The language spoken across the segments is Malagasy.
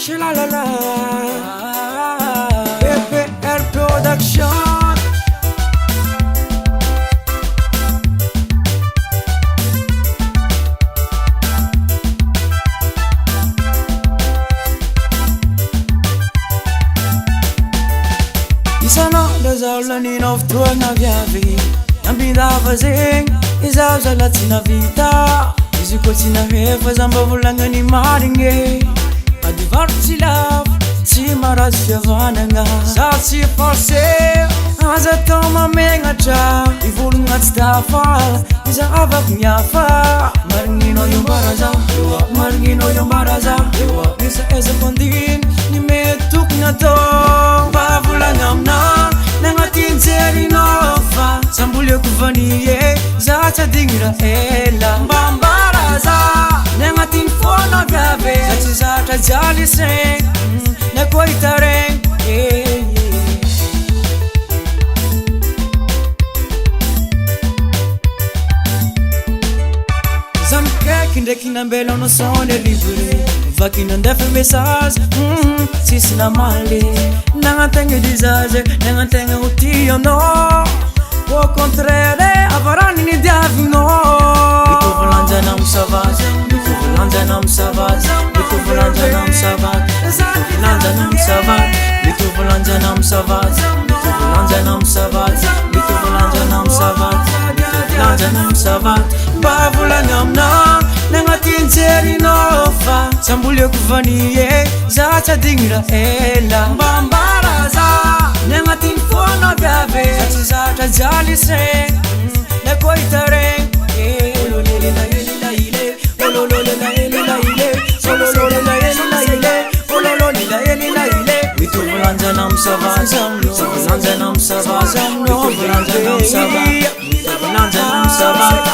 Shalalala, PPR Production. Isano dazalani of tuanga viavi, nambida fazing, izazala tina vita, iziko tina hefa zamba vulangani maringe. Adivarti love, si marasya vananga, si forse, aza toma mengacha, ivulungat stafa, iza avak nyafa, maringino yung baraza, maringino yung baraza, isa esa pandin, ni metuk na to, pavulangam na, nangatin serinofa, sambulyo kuvaniye, zacha dingira ela, bambaraza, nangatin fona gabe, zacha jali sing, na koitareng, Kinde kinambela no sonde libre Vakina ndefe message Sisi na mali Nangatenge dizaje Nangatenge utiyo no Au contraire Avarani ni diavi no Likuvulanja na msavaje Likuvulanja na msavaje Likuvulanja na msavaje Likuvulanja na msavaje Likuvulanja na msavaje Likuvulanja na msavaje Likuvulanja na msavaje Likuvulanja na msavaje Bavulanga mna Nangatin serinofa Sambulyo kuvaniye Zacha dingira ela Bambaraza Nangatin fona gabe Zacha jali sing Na koitareng Ololele la ele la ile Ololele la ele la ile Ololele la ele la ile Ololele la ele la ile Mituvulanja na msavaza Mituvulanja na msavaza Mituvulanja na msavaza Mituvulanja na msavaza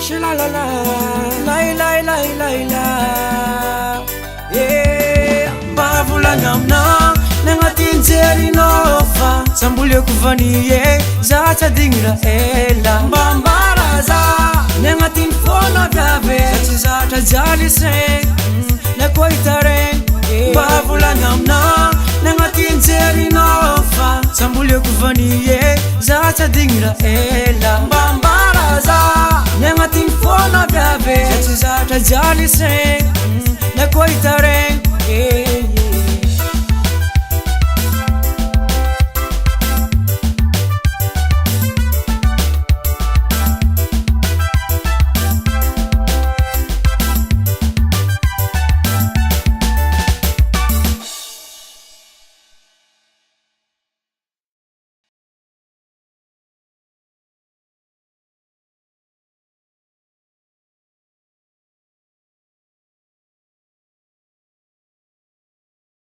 Shalalala, lai lai lai lai la, yeah. Bavulangam na, nangatin serinofa, sambulyo kuvaniye, zacha dingira ela, bambaraza, nangatin fona gabe, zacha jali sing, na koitareng, bavulangam na, nangatin serinofa, sambulyo kuvaniye, zacha dingira ela, bambaraza. Nangatin fona gabe Zacha jali sing Na koitareng